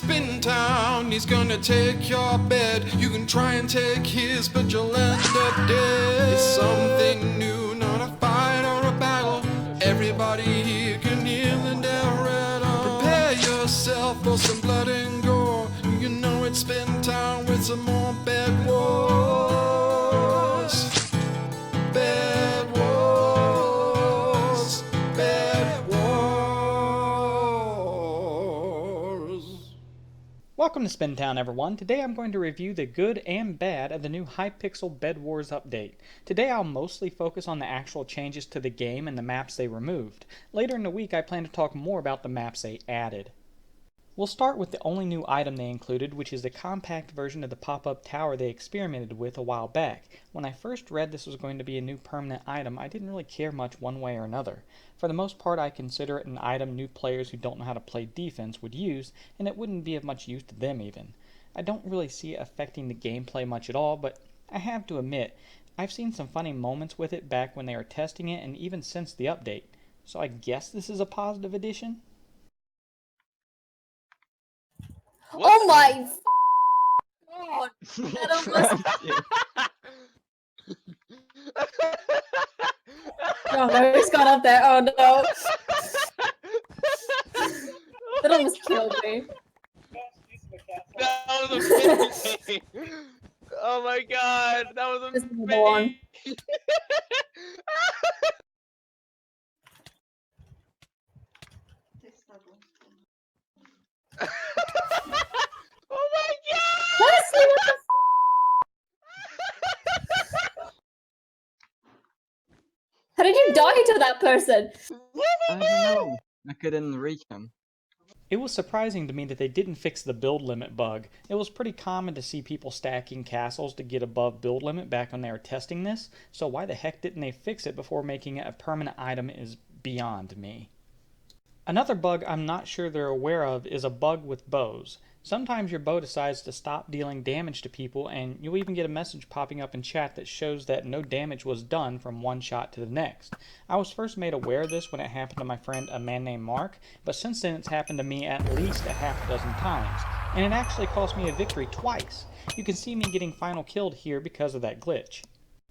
Spintown, he's gonna take your bed. You can try and take his, but you'll end up dead. It's something new, not a fight or a battle. Everybody here can hear the devil rattle. Prepare yourself for some blood and gore. You know it's Spintown with some more bed wars. Bed wars. Bed wars. Welcome to Spintown, everyone. Today I'm going to review the good and bad of the new Hypixel Bed Wars update. Today I'll mostly focus on the actual changes to the game and the maps they removed. Later in the week I plan to talk more about the maps they added. We'll start with the only new item they included, which is the compact version of the pop-up tower they experimented with a while back. When I first read this was going to be a new permanent item, I didn't really care much one way or another. For the most part, I consider it an item new players who don't know how to play defense would use, and it wouldn't be of much use to them even. I don't really see it affecting the gameplay much at all, but I have to admit, I've seen some funny moments with it back when they were testing it and even since the update. So I guess this is a positive addition? Oh my god! That almost... Oh no, he's gone up there. Oh no! That almost killed me. That was amazing! Oh my god, that was This is the amazing! one. Oh my god! Honestly, what the How did you die to that person? I don't know. I couldn't reach him. It was surprising to me that they didn't fix the build limit bug. It was pretty common to see people stacking castles to get above build limit back when they were testing this, so why the heck didn't they fix it before making it a permanent item is beyond me. Another bug I'm not sure they're aware of is a bug with bows. Sometimes your bow decides to stop dealing damage to people, and you'll even get a message popping up in chat that shows that no damage was done from one shot to the next. I was first made aware of this when it happened to my friend, a man named Mark, but since then it's happened to me at least a half dozen times, and it actually cost me a victory twice. You can see me getting final killed here because of that glitch.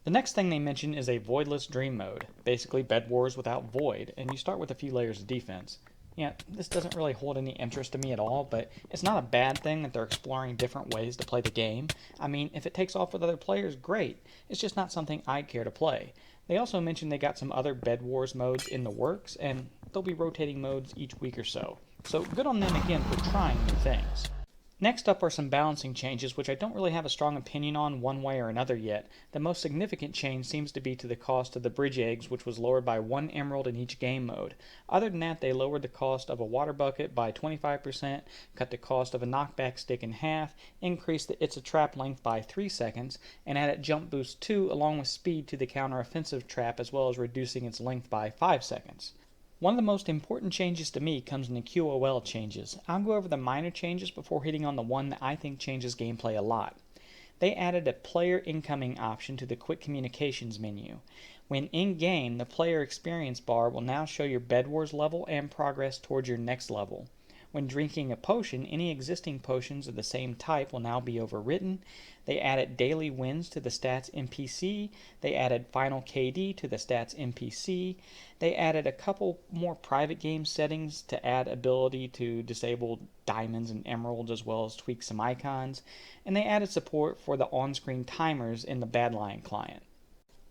The next thing they mention is a voidless dream mode, basically Bed Wars without void, and you start with a few layers of defense. Yeah, this doesn't really hold any interest to me at all, but it's not a bad thing that they're exploring different ways to play the game. I mean, if it takes off with other players, great. It's just not something I'd care to play. They also mentioned they got some other Bed Wars modes in the works, and they'll be rotating modes each week or so. So good on them again for trying new things. Next up are some balancing changes, which I don't really have a strong opinion on one way or another yet. The most significant change seems to be to the cost of the bridge eggs, which was lowered by 1 emerald in each game mode. Other than that, they lowered the cost of a water bucket by 25%, cut the cost of a knockback stick in half, increased the It's a Trap length by 3 seconds, and added jump boost 2 along with speed to the counter-offensive trap, as well as reducing its length by 5 seconds. One of the most important changes to me comes in the QOL changes. I'll go over the minor changes before hitting on the one that I think changes gameplay a lot. They added a player incoming option to the quick communications menu. When in-game, the player experience bar will now show your Bed Wars level and progress towards your next level. When drinking a potion, any existing potions of the same type will now be overwritten. They added daily wins to the stats NPC. They added final KD to the stats NPC. They added a couple more private game settings to add ability to disable diamonds and emeralds, as well as tweak some icons. And they added support for the on-screen timers in the Badlion client.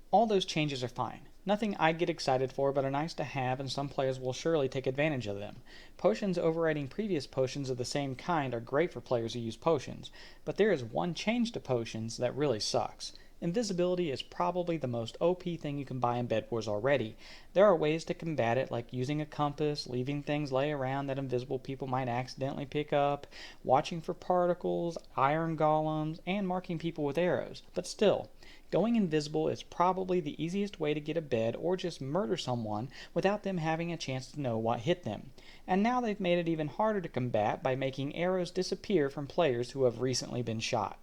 All those changes are fine. Nothing I get excited for, but are nice to have, and some players will surely take advantage of them. Potions overriding previous potions of the same kind are great for players who use potions, but there is one change to potions that really sucks. Invisibility is probably the most OP thing you can buy in Bed Wars already. There are ways to combat it, like using a compass, leaving things lay around that invisible people might accidentally pick up, watching for particles, iron golems, and marking people with arrows. But still, going invisible is probably the easiest way to get a bed or just murder someone without them having a chance to know what hit them. And now they've made it even harder to combat by making arrows disappear from players who have recently been shot.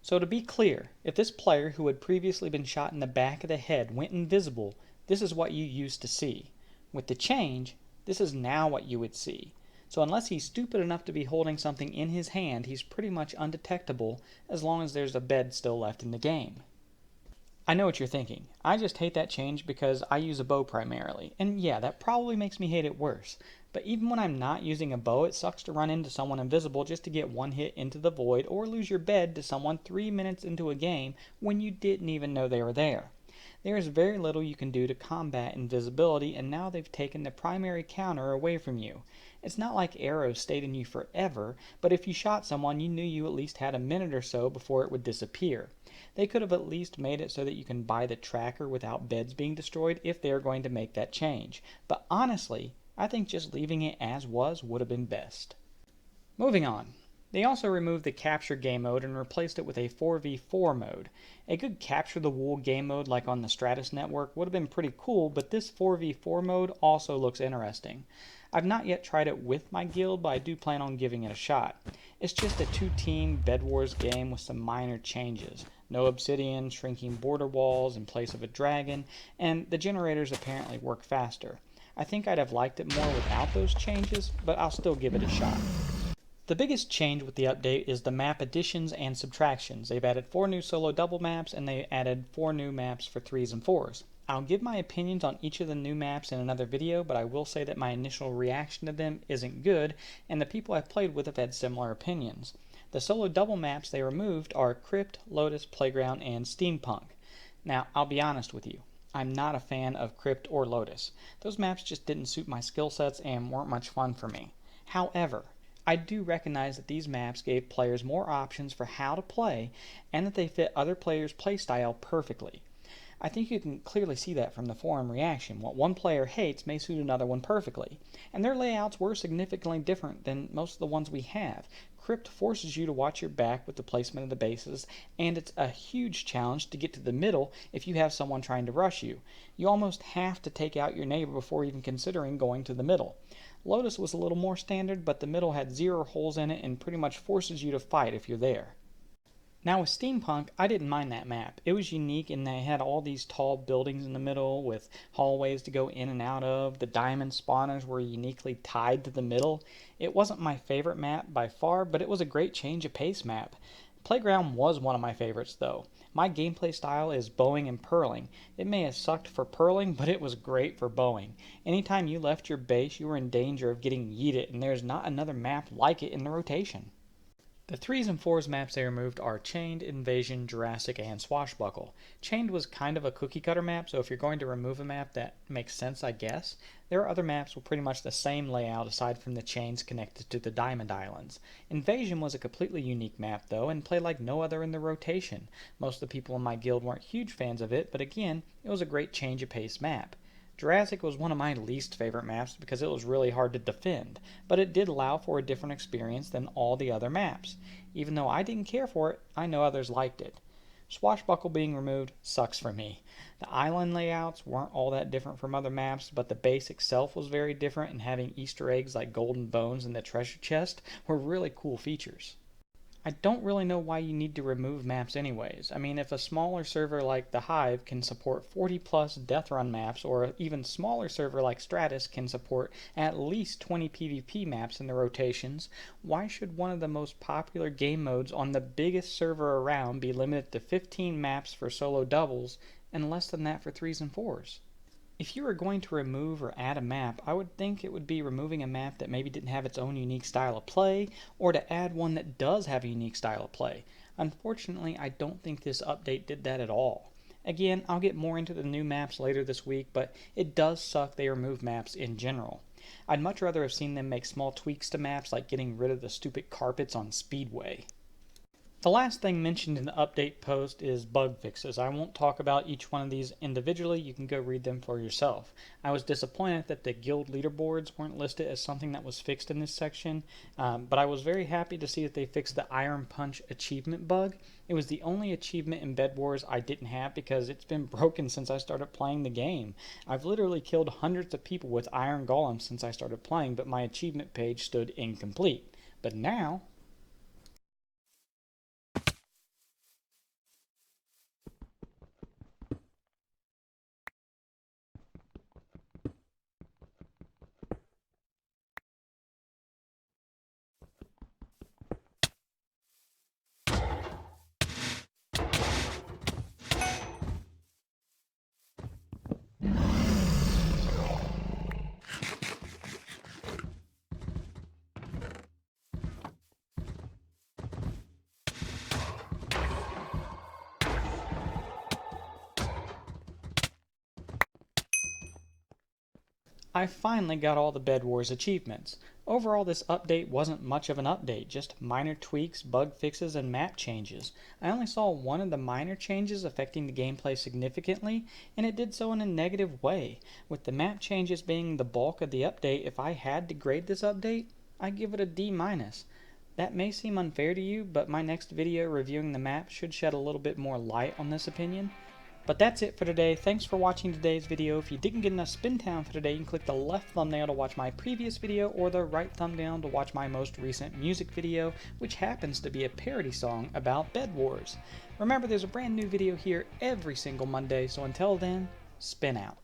So to be clear, if this player who had previously been shot in the back of the head went invisible, this is what you used to see. With the change, this is now what you would see. So unless he's stupid enough to be holding something in his hand, he's pretty much undetectable as long as there's a bed still left in the game. I know what you're thinking. I just hate that change because I use a bow primarily. And yeah, that probably makes me hate it worse. But even when I'm not using a bow, it sucks to run into someone invisible just to get one hit into the void or lose your bed to someone 3 minutes into a game when you didn't even know they were there. There is very little you can do to combat invisibility, and now they've taken the primary counter away from you. It's not like arrows stayed in you forever, but if you shot someone, you knew you at least had a minute or so before it would disappear. They could have at least made it so that you can buy the tracker without beds being destroyed if they are going to make that change. But honestly, I think just leaving it as was would have been best. Moving on. They also removed the capture game mode and replaced it with a 4v4 mode. A good capture the wool game mode like on the Stratus network would have been pretty cool, but this 4v4 mode also looks interesting. I've not yet tried it with my guild, but I do plan on giving it a shot. It's just a 2-team Bed Wars game with some minor changes. No obsidian, shrinking border walls in place of a dragon, and the generators apparently work faster. I think I'd have liked it more without those changes, but I'll still give it a shot. The biggest change with the update is the map additions and subtractions. They've added 4 new solo double maps, and they added 4 new maps for 3s and 4s. I'll give my opinions on each of the new maps in another video, but I will say that my initial reaction to them isn't good, and the people I've played with have had similar opinions. The solo double maps they removed are CRYPT, Lotus, Playground, and Steampunk. Now, I'll be honest with you. I'm not a fan of CRYPT or Lotus. Those maps just didn't suit my skill sets and weren't much fun for me. However, I do recognize that these maps gave players more options for how to play, and that they fit other players' playstyle perfectly. I think you can clearly see that from the forum reaction. What one player hates may suit another one perfectly, and their layouts were significantly different than most of the ones we have. CRYPT forces you to watch your back with the placement of the bases, and it's a huge challenge to get to the middle if you have someone trying to rush you. You almost have to take out your neighbor before even considering going to the middle. Lotus was a little more standard, but the middle had 0 holes in it and pretty much forces you to fight if you're there. Now with Steampunk, I didn't mind that map. It was unique in that it had all these tall buildings in the middle with hallways to go in and out of. The diamond spawners were uniquely tied to the middle. It wasn't my favorite map by far, but it was a great change of pace map. Playground was one of my favorites though. My gameplay style is bowing and purling. It may have sucked for purling, but it was great for bowing. Anytime you left your base, you were in danger of getting yeeted, and there's not another map like it in the rotation. The 3s and 4s maps they removed are Chained, Invasion, Jurassic, and Swashbuckle. Chained was kind of a cookie-cutter map, so if you're going to remove a map, that makes sense, I guess. There are other maps with pretty much the same layout aside from the chains connected to the Diamond Islands. Invasion was a completely unique map, though, and played like no other in the rotation. Most of the people in my guild weren't huge fans of it, but again, it was a great change of pace map. Jurassic was one of my least favorite maps because it was really hard to defend, but it did allow for a different experience than all the other maps. Even though I didn't care for it, I know others liked it. Swashbuckle being removed sucks for me. The island layouts weren't all that different from other maps, but the base itself was very different, and having Easter eggs like golden bones in the treasure chest were really cool features. I don't really know why you need to remove maps anyways. I mean, if a smaller server like the Hive can support 40 plus death run maps, or an even smaller server like Stratus can support at least 20 PvP maps in the rotations, why should one of the most popular game modes on the biggest server around be limited to 15 maps for solo doubles and less than that for 3s and 4s? If you were going to remove or add a map, I would think it would be removing a map that maybe didn't have its own unique style of play, or to add one that does have a unique style of play. Unfortunately, I don't think this update did that at all. Again, I'll get more into the new maps later this week, but it does suck they remove maps in general. I'd much rather have seen them make small tweaks to maps like getting rid of the stupid carpets on Speedway. The last thing mentioned in the update post is bug fixes. I won't talk about each one of these individually, you can go read them for yourself. I was disappointed that the guild leaderboards weren't listed as something that was fixed in this section, but I was very happy to see that they fixed the Iron Punch achievement bug. It was the only achievement in Bed Wars I didn't have because it's been broken since I started playing the game. I've literally killed hundreds of people with Iron Golems since I started playing, but my achievement page stood incomplete. But now, I finally got all the Bed Wars achievements. Overall, this update wasn't much of an update, just minor tweaks, bug fixes, and map changes. I only saw one of the minor changes affecting the gameplay significantly, and it did so in a negative way. With the map changes being the bulk of the update, if I had to grade this update, I'd give it a D-. That may seem unfair to you, but my next video reviewing the map should shed a little bit more light on this opinion. But that's it for today. Thanks for watching today's video. If you didn't get enough Spintown for today, you can click the left thumbnail to watch my previous video or the right thumbnail to watch my most recent music video, which happens to be a parody song about Bed Wars. Remember, there's a brand new video here every single Monday, so until then, spin out.